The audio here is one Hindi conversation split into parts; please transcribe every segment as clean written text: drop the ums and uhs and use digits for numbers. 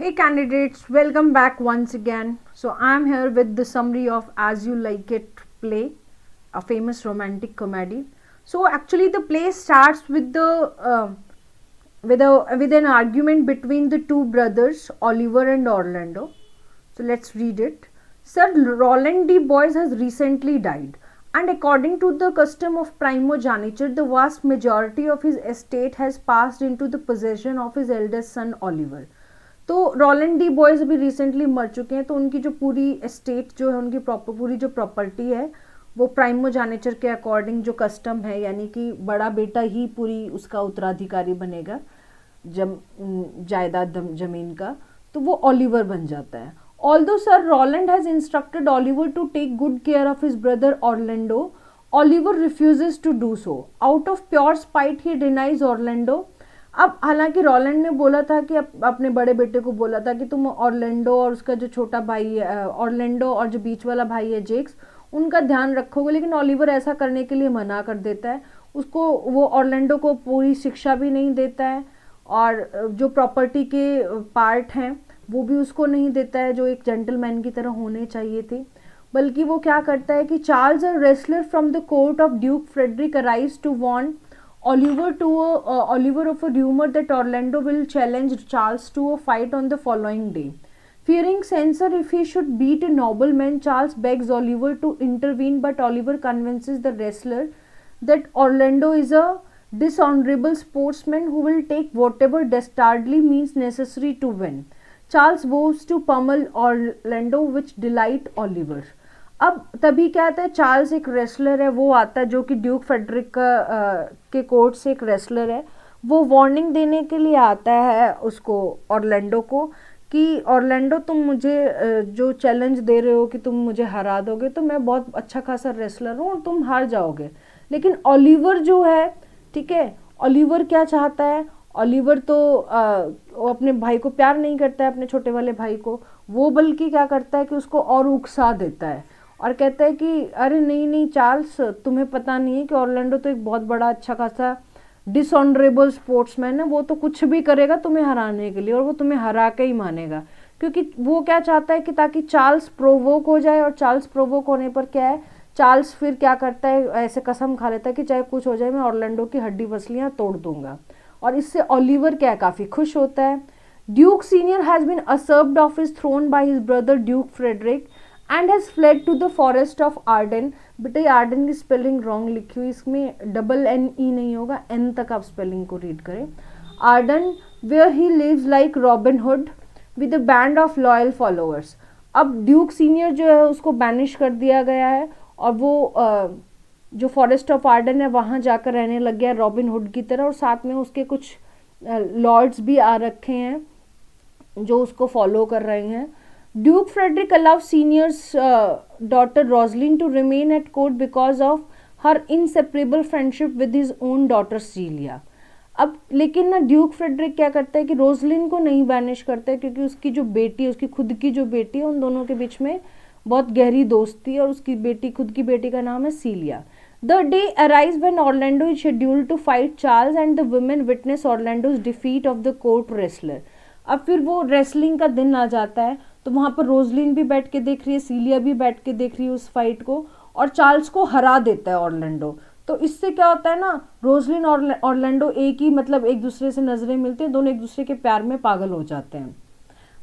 Hey candidates, welcome back once again. So I am here with the summary of As You Like It play, a famous romantic comedy. So actually the play starts with with an argument between the two brothers, Oliver and Orlando. So let's read it. Sir Roland D. Boyce has recently died, and according to the custom of primogeniture, the vast majority of his estate has passed into the possession of his eldest son Oliver. तो रोलैंड डी बॉयज अभी रिसेंटली मर चुके हैं, तो उनकी जो पूरी एस्टेट जो है, उनकी पूरी जो प्रॉपर्टी है, वो प्राइमोजानेचर के अकॉर्डिंग जो कस्टम है, यानी कि बड़ा बेटा ही पूरी उसका उत्तराधिकारी बनेगा जायदाद जमीन का, तो वो ऑलिवर बन जाता है. Although sir Roland has instructed Oliver to take good care of his brother Orlando, Oliver refuses to do so. Out of pure spite he denies Orlando. अब हालांकि रोलैंड ने बोला था कि अपने बड़े बेटे को बोला था कि तुम ऑर्लैंडो और उसका जो छोटा भाई है ऑर्लैंडो और जो बीच वाला भाई है जेक्स, उनका ध्यान रखोगे, लेकिन ऑलिवर ऐसा करने के लिए मना कर देता है. उसको वो ऑर्लैंडो को पूरी शिक्षा भी नहीं देता है, और जो प्रॉपर्टी के पार्ट हैं वो भी उसको नहीं देता है जो एक जेंटलमैन की तरह होने चाहिए थे. बल्कि वो क्या करता है कि Charles a wrestler from the court of duke Frederick arrives to warn Oliver of a rumor that Orlando will challenge Charles to a fight on the following day. Fearing censure if he should beat a nobleman, Charles begs Oliver to intervene, but Oliver convinces the wrestler that Orlando is a dishonorable sportsman who will take whatever dastardly means necessary to win. Charles vows to pummel Orlando, which delight Oliver. अब तभी क्या आता है, चार्ल्स एक रेसलर है, वो आता है जो कि ड्यूक फेडरिक के कोर्ट से एक रेसलर है. वो वार्निंग देने के लिए आता है उसको, ऑर्लैंडो को, कि ऑर्लैंडो तुम मुझे जो चैलेंज दे रहे हो कि तुम मुझे हरा दोगे, तो मैं बहुत अच्छा खासा रेसलर हूँ और तुम हार जाओगे. लेकिन ऑलिवर जो है, ठीक है, ऑलिवर क्या चाहता है, ऑलिवर तो वो अपने भाई को प्यार नहीं करता है, अपने छोटे वाले भाई को. वो बल्कि क्या करता है कि उसको और उकसा देता है और कहता है कि अरे नहीं नहीं चार्ल्स, तुम्हें पता नहीं है कि ऑर्लैंडो तो एक बहुत बड़ा अच्छा खासा डिसऑनरेबल स्पोर्ट्समैन है, वो तो कुछ भी करेगा तुम्हें हराने के लिए, और वो तुम्हें हरा के ही मानेगा. क्योंकि वो क्या चाहता है कि ताकि चार्ल्स प्रोवोक हो जाए, और चार्ल्स प्रोवोक होने पर क्या है, चार्ल्स फिर क्या करता है, ऐसे कसम खा लेता है कि चाहे कुछ हो जाए मैं ऑर्लैंडो की हड्डी वसलियाँ तोड़ दूंगा. और इससे ऑलिवर क्या है, काफ़ी खुश होता है. Duke Senior has been usurped of his throne by his brother Duke Frederick and has fled to the forest of Arden. बेटे आर्डन की स्पेलिंग रॉन्ग लिखी हुई, इसमें डबल एन ई नहीं होगा, एन तक आप स्पेलिंग को रीड करें. Arden where he lives like Robin Hood with a band of loyal followers. अब ड्यूक सीनियर जो है उसको बैनिश कर दिया गया है, और वो जो फॉरेस्ट ऑफ आर्डन है वहाँ जाकर रहने लग गया रॉबिन हुड की तरह, और साथ में उसके कुछ लॉर्ड्स भी आ रखे हैं जो उसको फॉलो कर रहे हैं. Duke Frederick allows Senior's daughter Rosalind to remain at court because of her inseparable friendship with his own daughter Celia. अब लेकिन ना ड्यूक फ्रेडरिक क्या करता है कि रोजलिन को नहीं बैनिश करता है, क्योंकि उसकी जो बेटी है, उसकी खुद की जो बेटी है, उन दोनों के बीच में बहुत गहरी दोस्ती है, और उसकी बेटी, खुद की बेटी का नाम है Celia. The day arrives when Orlando is scheduled to fight Charles and the women witness Orlando's defeat of the court wrestler. अब फिर वो रेसलिंग का दिन आ जाता है, तो वहाँ पर रोजलिन भी बैठ के देख रही है, सीलिया भी बैठ के देख रही है उस फाइट को, और चार्ल्स को हरा देता है ऑर्लैंडो. तो इससे क्या होता है ना, रोजलिन और ऑर्लैंडो एक ही, मतलब एक दूसरे से नजरें मिलते हैं, दोनों एक दूसरे के प्यार में पागल हो जाते हैं.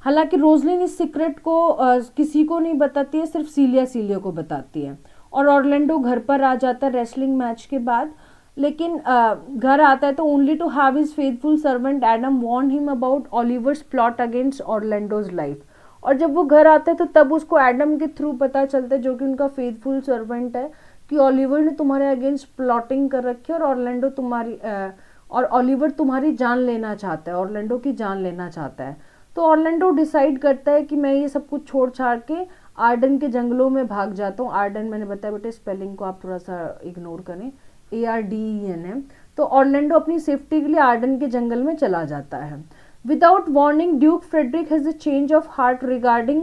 हालांकि रोजलिन इस सीक्रेट को किसी को नहीं बताती है, सिर्फ सीलिया को बताती है. और ऑर्लैंडो घर पर आ जाता है रेसलिंग मैच के बाद, लेकिन घर आता है तो only to have his faithful servant Adam warn him about Oliver's plot against Orlando's life. और जब वो घर आता है तो तब उसको एडम के थ्रू पता चलता है, जो कि उनका फेथफुल सर्वेंट है, कि ऑलिवर ने तुम्हारे अगेंस्ट प्लॉटिंग कर रखी है, और ऑलिवर तुम्हारी जान लेना चाहता है, ऑर्लैंडो की जान लेना चाहता है. तो ऑर्लैंडो डिसाइड करता है कि मैं ये सब कुछ छोड़ छाड़ के आर्डन के जंगलों में भाग जाता हूँ. आर्डन मैंने बताया बेटे, स्पेलिंग को आप थोड़ा सा इग्नोर करें, ARDEN है. तो ऑर्लैंडो अपनी सेफ्टी के लिए आर्डन के जंगल में चला जाता है. Without warning duke Frederick has a change of heart regarding.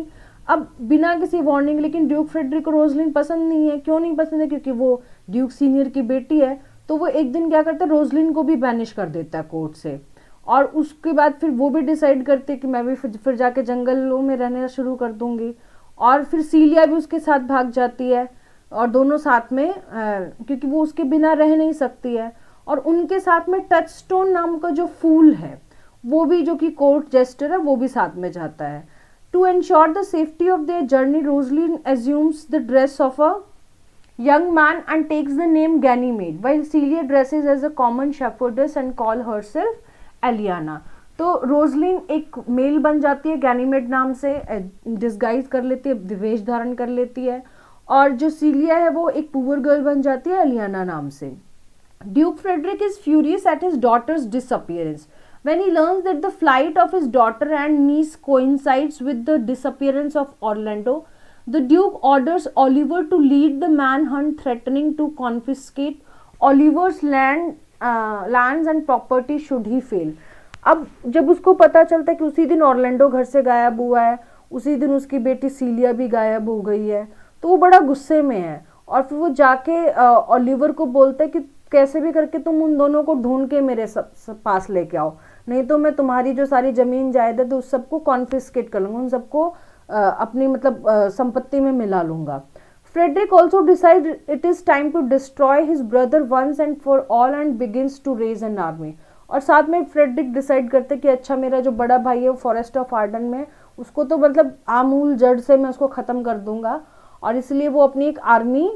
अब बिना किसी वार्निंग, लेकिन ड्यूक फ्रेडरिक को रोजलिन पसंद नहीं है. क्यों नहीं पसंद है? क्योंकि वो ड्यूक सीनियर की बेटी है. तो वो एक दिन क्या करता है, रोजलिन को भी बैनिश कर देता है कोर्ट से, और उसके बाद फिर वो भी डिसाइड करती है कि मैं भी फिर जाके जंगलों में रहना शुरू कर दूंगी। और फिर सीलिया भी उसके साथ भाग जाती है और दोनों साथ में क्योंकि वो उसके बिना रह नहीं सकती है। और उनके साथ में टचस्टोन नाम का जो फूल है वो भी, जो कि कोर्ट जेस्टर है, वो भी साथ में जाता है। To ensure the safety of their journey, Rosalind assumes the dress of a young man and takes the name Ganymede, while Celia dresses as a common shepherdess and call herself Eliana। तो रोजलिन एक मेल बन जाती है, गैनीमेड नाम से डिस्गाइज कर लेती है, वेश धारण कर लेती है। और जो सीलिया है वो एक पुअर गर्ल बन जाती है एलियाना नाम से। Duke Frederick is furious at his daughter's disappearance when he learns that the flight of his daughter and niece coincides with the disappearance of Orlando. The Duke orders Oliver to lead the manhunt, threatening to confiscate Oliver's lands and property should he fail। अब जब उसको पता चलता है कि उसी दिन ऑर्लैंडो घर से गायब हुआ है, उसी दिन उसकी बेटी सीलिया भी गायब हो गई है, तो वो बड़ा गुस्से में है। और फिर वो जाके ओलिवर को बोलता है कि कैसे भी करके तुम उन दोनों को ढूंढ के मेरे पास लेके आओ, नहीं तो मैं तुम्हारी जो सारी जमीन जायदाद उस सबको कॉन्फिस्केट कर लूँगा, उन सबको अपनी मतलब संपत्ति में मिला लूँगा। Frederick also decide it is time to destroy his brother once and for all and begins to raise an army. और साथ में फ्रेडरिक डिसाइड करते कि अच्छा मेरा जो बड़ा भाई है वो फॉरेस्ट ऑफ आर्डन में, उसको तो मतलब आमूल जड़ से मैं उसको ख़त्म कर दूंगा। और इसलिए वो अपनी एक आर्मी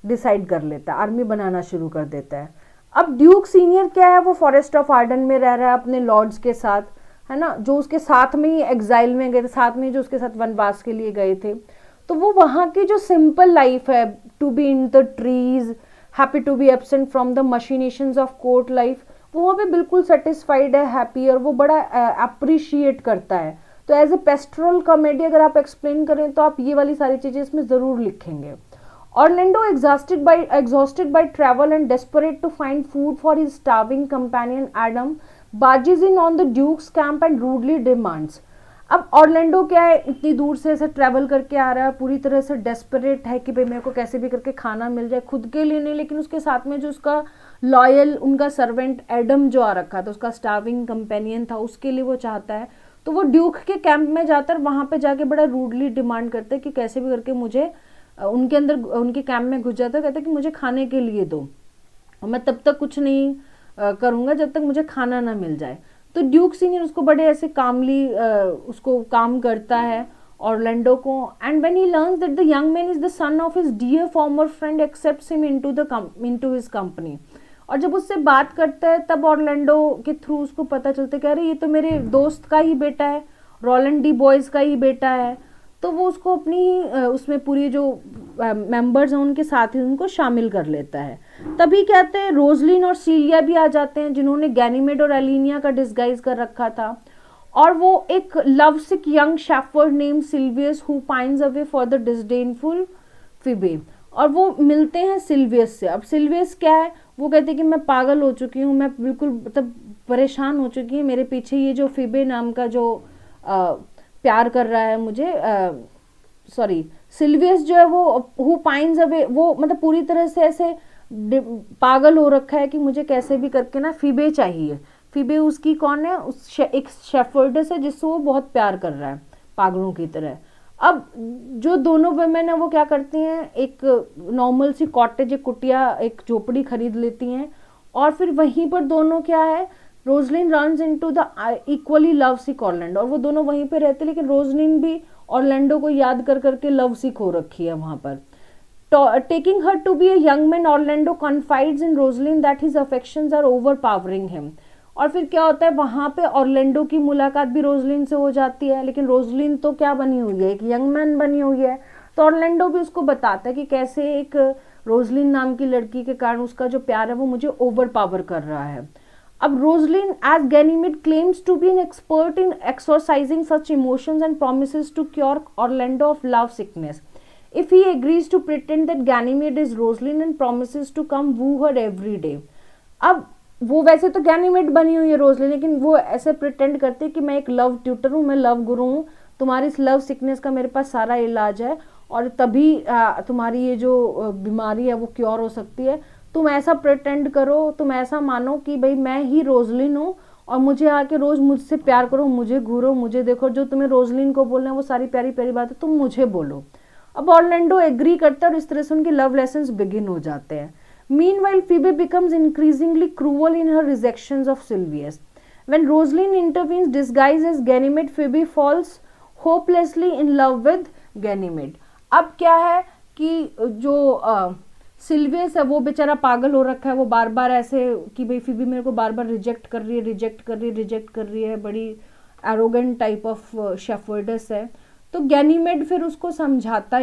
डिसाइड कर लेता है, आर्मी बनाना शुरू कर देता है। अब ड्यूक सीनियर क्या है, वो फॉरेस्ट ऑफ आर्डन में रह रहा है अपने लॉर्ड्स के साथ, है ना, जो उसके साथ में ही एग्जाइल में गए थे, साथ में जो उसके साथ वनवास के लिए गए थे। तो वो वहाँ की जो सिंपल लाइफ है, to be in the trees, happy to be absent from the machinations of court life, वो वहाँ पे बिल्कुल सेटिस्फाइड है, हैप्पी, और वो बड़ा अप्रिशिएट करता है। तो एज ए पेस्टोरल कॉमेडी अगर आप एक्सप्लेन करें तो आप ये वाली सारी चीज़ें इसमें ज़रूर लिखेंगे। Orlando, exhausted by travel and desperate to find food for his starving companion Adam, barges in on the Duke's camp and rudely demands। अब ऑर्लैंडो क्या है, इतनी दूर से ऐसे ट्रैवल करके आ रहा है, पूरी तरह से डेस्परेट है कि भाई मेरे को कैसे भी करके खाना मिल जाए, खुद के लिए नहीं लेकिन उसके साथ में जो उसका लॉयल उनका सर्वेंट एडम जो आ रखा था, उसका स्टार्विंग कंपेनियन था, उसके लिए वो चाहता है। तो वो ड्यूक के कैंप में जाकर वहाँ पे जाके बड़ा रूडली डिमांड करते हैं कि कैसे भी करके मुझे उनके अंदर, उनके कैंप में घुस जाता है, कहता है कि मुझे खाने के लिए दो और मैं तब तक कुछ नहीं करूँगा जब तक मुझे खाना ना मिल जाए। तो ड्यूक सीनियर उसको बड़े ऐसे कामली उसको काम करता है ऑर्लैंडो को। And when he learns that the young man is the son of his dear former friend accepts him into his company. और जब उससे बात करता है तब ऑर्लैंडो के थ्रू उसको पता चलता है कि अरे ये तो मेरे दोस्त का ही बेटा है, रोलैंड डी बॉयज़ का ही बेटा है। तो वो उसको अपनी ही उसमें पूरी जो मेंबर्स हैं उनके साथ ही उनको शामिल कर लेता है। तभी कहते हैं रोजलिन और सीलिया भी आ जाते हैं, जिन्होंने गैनीमेड और एलिनिया का डिस्गाइज कर रखा था। और वो एक love sick young shepherd named Silvius who pines away for the disdainful Phoebe, और वो मिलते हैं सिल्वियस से। अब सिल्वियस क्या है, वो कहते हैं कि मैं पागल हो चुकी हूँ, मैं बिल्कुल मतलब परेशान हो चुकी हूँ, मेरे पीछे ये जो फिबे नाम का जो प्यार कर रहा है मुझे, सिल्वियस जो है वो हु पाइन्स अवे, वो मतलब पूरी तरह से ऐसे पागल हो रखा है कि मुझे कैसे भी करके ना फिबे चाहिए। फिबे उसकी कौन है, एक शेफर्डस है जिससे वो बहुत प्यार कर रहा है पागलों की तरह। अब जो दोनों वुमेन है वो क्या करती हैं, एक नॉर्मल सी कॉटेज, एक कुटिया, एक झोपड़ी खरीद लेती हैं और फिर वहीं पर दोनों क्या है, Rosalind runs into the equally love sick Orlando, और वो दोनों वहीं पे रहते, लेकिन रोजलिन भी ऑर्लैंडो को याद कर करके लव सिक हो रखी है वहाँ पर। Taking her to be a young man, Orlando confides in Rosalind that his affections are overpowering him. और फिर क्या होता है, वहाँ पे ऑर्लैंडो की मुलाकात भी रोजलिन से हो जाती है, लेकिन रोजलिन तो क्या बनी हुई है, एक यंग मैन बनी हुई है। तो ऑर्लैंडो भी उसको बताता है कि कैसे एक रोजलिन नाम की लड़की के कारण उसका जो प्यार है वो मुझे ओवरपावर कर रहा है। अब Rosalind as Ganymede claims to be an expert in exercising such emotions and promises to cure Orlando of love sickness if he agrees to pretend that Ganymede is Rosaline and promises to come woo her every day। अब वो वैसे तो गैनीमेड बनी हुई है रोजलिन, लेकिन वो ऐसे प्रिटेंड करती है कि मैं एक लव ट्यूटर हूँ, मैं लव गुरु हूँ, तुम्हारी इस लव सिकनेस का मेरे पास सारा इलाज है और तभी तुम्हारी ये जो बीमारी है वो क्योर हो सकती है। तुम ऐसा प्रिटेंड करो, तुम ऐसा मानो कि भाई मैं ही रोजलिन हूँ और मुझे आके रोज मुझसे प्यार करो, मुझे घूरो, मुझे देखो, जो तुम्हें रोजलिन को बोलना है वो सारी प्यारी प्यारी बातें तुम मुझे बोलो। अब ऑर्लैंडो एग्री करता है और इस तरह से उनके लव लेसन्स बिगिन हो जाते हैं। Meanwhile Phoebe becomes increasingly cruel in her rejections of Silvius. When Rosalind intervenes disguised as Ganymede, Phoebe falls hopelessly in love with Ganymede. अब क्या है कि जो सिल्वियस है वो बेचारा पागल हो रखा है, वो बार बार ऐसे कि भाई फिबी मेरे को बार बार रिजेक्ट कर रही है, रिजेक्ट कर रही है, रिजेक्ट कर रही है, बड़ी एरोगेंट टाइप ऑफ शेफर्डस है। तो गैनीमेड फिर उसको समझाता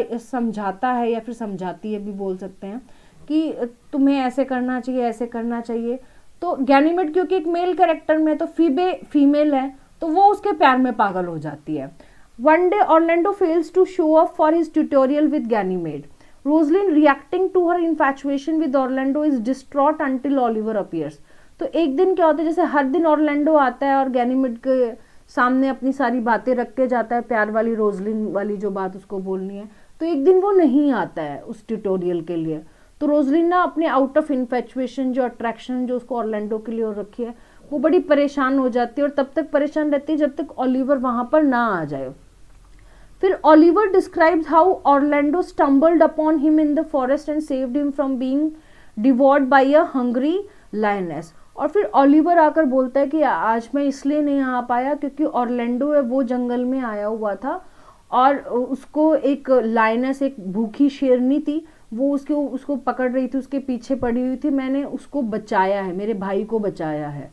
है या फिर समझाती है भी बोल सकते हैं कि तुम्हें ऐसे करना चाहिए, ऐसे करना चाहिए। तो गैनीमेड क्योंकि एक मेल कैरेक्टर में, तो फीबे फीमेल है, तो वो उसके प्यार में पागल हो जाती है। One day Orlando fails to show up for his tutorial with Ganymede. Rosalind reacting to her infatuation with Orlando is distraught until Oliver appears. तो एक दिन क्या होता है, जैसे हर दिन ऑर्लैंडो आता है और गैनीमेड के सामने अपनी सारी बातें रख के जाता है, प्यार वाली रोजलिन वाली जो बात उसको बोलनी है, तो एक दिन वो नहीं आता है उस ट्यूटोरियल के लिए। तो रोजलिन ना अपने आउट ऑफ इन्फेचुएशन, जो अट्रैक्शन जो उसको ऑर्लैंडो के लिए हो रखी है, वो बड़ी परेशान हो जाती है और तब तक परेशान रहती है जब तक ऑलिवर वहां पर ना आ जाए। फिर Oliver describes how Orlando stumbled upon him in the forest and saved him from being devoured by a hungry lioness. और फिर ऑलिवर आकर बोलता है कि आज मैं इसलिए नहीं आ पाया क्योंकि ऑर्लैंडो है वो जंगल में आया हुआ था और उसको एक लायनेस, एक भूखी शेरनी थी, वो उसको पकड़ रही थी, उसके पीछे पड़ी हुई थी, मैंने उसको बचाया है, मेरे भाई को बचाया है।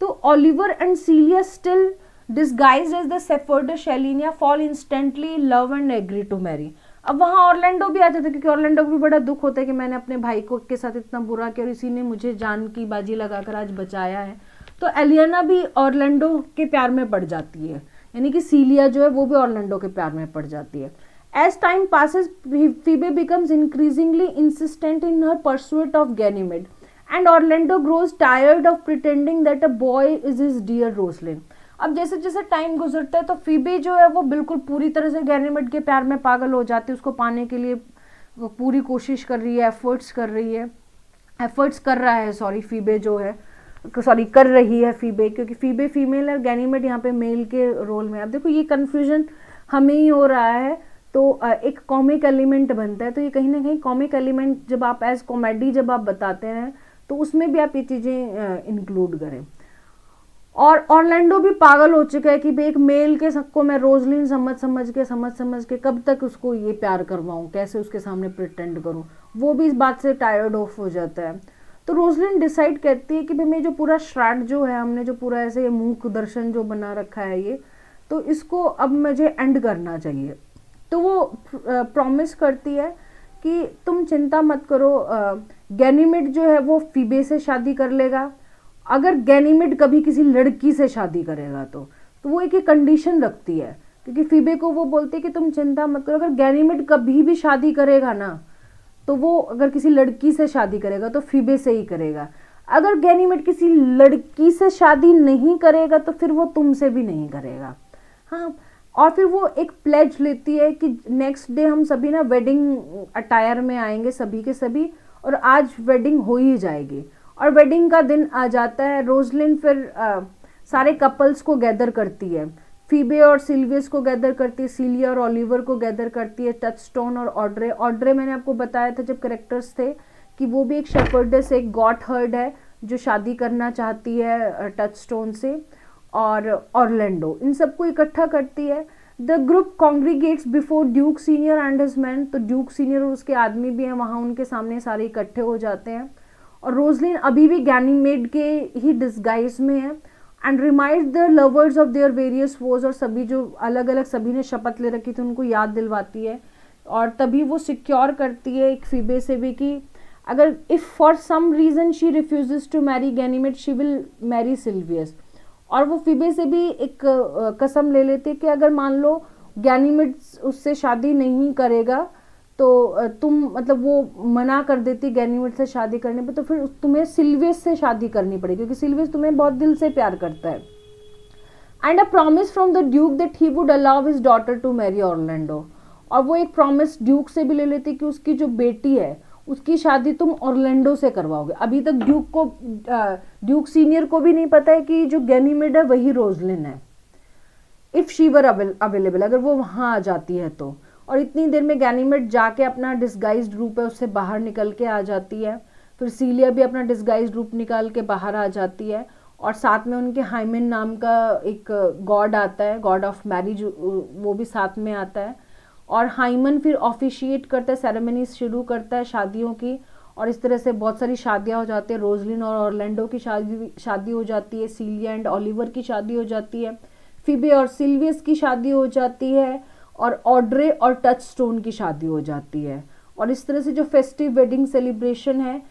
तो Oliver and Celia still disguised as the shepherd Aliena fall instantly love and agree to marry. अब वहां ऑर्लैंडो भी आ जाता है क्योंकि ऑर्लैंडो को भी बड़ा दुख होता है कि मैंने अपने भाई को के साथ इतना बुरा किया और इसी ने मुझे जान की बाजी लगाकर आज बचाया है। तो एलियाना भी ऑर्लैंडो के प्यार में पड़ जाती है, यानी कि सीलिया जो है वो भी ऑर्लैंडो के प्यार में पड़ जाती है। As time passes, Phoebe becomes increasingly insistent in her pursuit of Ganymede, and Orlando grows tired of pretending that a boy is his dear Rosalind. अब जैसे जैसे टाइम गुजरता है तो फीबे जो है वो बिल्कुल पूरी तरह से गैनीमेड के प्यार में पागल हो जाती है, उसको पाने के लिए पूरी कोशिश कर रही है, एफर्ट्स कर रहा है, फीबे जो है कर रही है फीबे, क्योंकि फीबे फीमेल है, गैनीमेड यहाँ पे मेल के रोल में। अब देखो ये कन्फ्यूजन हमें ही हो रहा है, तो एक कॉमिक एलिमेंट बनता है, तो ये कहीं ना कहीं कॉमिक एलिमेंट जब आप एज कॉमेडी जब आप बताते हैं तो उसमें भी आप ये चीज़ें इंक्लूड करें। और ऑर्लैंडो भी पागल हो चुका है कि भाई एक मेल के सबको मैं रोजलिन समझ के कब तक उसको ये प्यार करवाऊँ, कैसे उसके सामने प्रिटेंड करूँ, वो भी इस बात से टायर्ड ऑफ हो जाता है। तो रोजलिन डिसाइड करती है कि भाई मैं जो पूरा श्राद्ध जो है, हमने जो पूरा ऐसे मूक दर्शन जो बना रखा है ये, तो इसको अब मुझे एंड करना चाहिए। तो वो प्रॉमिस करती है कि तुम चिंता मत करो, गैनीमेड जो है वो फीबे से शादी कर लेगा, अगर गैनीमेड कभी किसी लड़की से शादी करेगा तो वो एक कंडीशन रखती है, क्योंकि फीबे को वो बोलती है कि तुम चिंता मत करो, अगर गैनीमेड कभी भी शादी करेगा ना, तो वो अगर किसी लड़की से शादी करेगा तो फीबे से ही करेगा, अगर गैनीमेड किसी लड़की से शादी नहीं करेगा तो फिर वो तुमसे भी नहीं करेगा। हाँ, और फिर वो एक प्लेज लेती है कि नेक्स्ट डे हम सभी ना वेडिंग अटायर में आएंगे सभी के सभी, और आज वेडिंग हो ही जाएगी। और वेडिंग का दिन आ जाता है। रोजलिन फिर सारे कपल्स को गैदर करती है, फीबे और सिल्वियस को गैदर करती है, सीलिया और ओलिवर को गैदर करती है, टचस्टोन और ऑड्रे मैंने आपको बताया था जब कैरेक्टर्स थे कि वो भी एक शेफर्डेस, एक गॉट हर्ड है जो शादी करना चाहती है टचस्टोन से, और ऑर्लैंडो इन सबको इकट्ठा करती है। The group congregates before Duke Senior and his men, तो ड्यूक सीनियर और उसके आदमी भी हैं वहाँ, उनके सामने सारे इकट्ठे हो जाते हैं। और रोजलिन अभी भी गैनीमेड के ही डिस्गाइज में है and remind the lovers of their various vows, और सभी जो अलग अलग सभी ने शपथ ले रखी थी उनको याद दिलवाती है। और तभी वो सिक्योर करती है एक फीबे से भी कि अगर if for some reason she refuses to marry Ganymede she will marry Silvius. और वो फीबे से भी एक कसम ले लेती है कि अगर मान लो गैनीमेड उससे शादी नहीं करेगा तो तुम मतलब वो मना कर देती गैनीमेड से शादी करने पे, तो फिर तुम्हें सिल्वियस से शादी करनी पड़ेगी क्योंकि सिल्वियस तुम्हें बहुत दिल से प्यार करता है। And a promise from the duke that he would allow his daughter to marry Orlando, और वो एक प्रॉमिस ड्यूक से भी ले लेती कि उसकी जो बेटी है उसकी शादी तुम ऑर्लैंडो से करवाओगे। अभी तक ड्यूक सीनियर को भी नहीं पता है कि जो गैनीमेड है वही रोजलिन है। इफ शी वर अवेलेबल, अगर वो वहां आ जाती है तो, और इतनी देर में गैनीमेड जाके अपना डिस्गाइज्ड रूप है उससे बाहर निकल के आ जाती है। फिर सीलिया भी अपना डिस्गाइज्ड रूप निकाल के बाहर आ जाती है, और साथ में उनके हाइमेन नाम का एक गॉड आता है, गॉड ऑफ मैरिज, वो भी साथ में आता है। और हाइमन फिर ऑफिशिएट करता है, सेरेमनी शुरू करता है शादियों की, और इस तरह से बहुत सारी शादियां हो जाती है। रोजलिन और ऑर्लैंडो की शादी हो जाती है, सीलिया एंड ओलिवर की शादी हो जाती है, फिबे और सिल्वियस की शादी हो जाती है, और ऑड्रे और टचस्टोन की शादी हो जाती है। और इस तरह से जो फेस्टिव वेडिंग सेलिब्रेशन है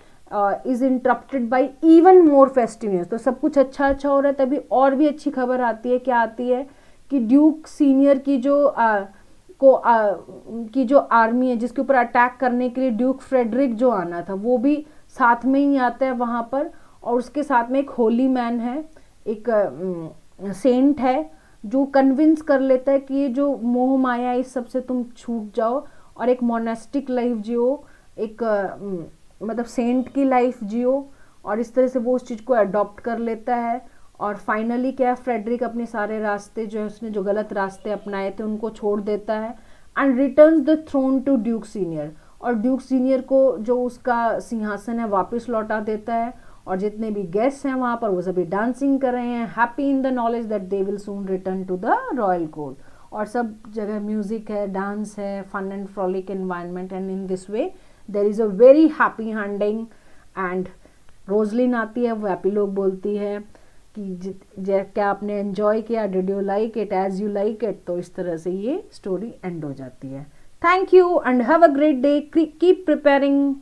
is interrupted by even more festiveness. तो सब कुछ अच्छा अच्छा हो रहा है, तभी और भी अच्छी खबर आती है। क्या आती है कि ड्यूक सीनियर की जो आर्मी है जिसके ऊपर अटैक करने के लिए ड्यूक फ्रेडरिक जो आना था, वो भी साथ में ही आता है वहां पर। और उसके साथ में एक होली मैन है, एक सेंट है, जो कन्विंस कर लेता है कि ये जो मोह माया इस सब से तुम छूट जाओ और एक मोनेस्टिक लाइफ जियो, एक मतलब सेंट की लाइफ जियो। और इस तरह से वो उस चीज़ को अडॉप्ट कर लेता है। और फाइनली क्या, फ्रेडरिक अपने सारे रास्ते जो है, उसने जो गलत रास्ते अपनाए थे उनको छोड़ देता है and returns the throne to duke senior. और ड्यूक सीनियर को जो उसका सिंहासन है वापस लौटा देता है। और जितने भी गेस्ट हैं वहाँ पर वो सभी डांसिंग कर रहे हैं, happy in the knowledge that they will soon return to the royal court. और सब जगह म्यूजिक है, डांस है, fun and frolic environment, and in this way there is a very happy ending. And Rosalind आती है, वो हैप्पी लोग बोलती है कि क्या आपने एंजॉय किया, did you like it as you like it. तो इस तरह से ये स्टोरी एंड हो जाती है। Thank you and have a great day, keep preparing.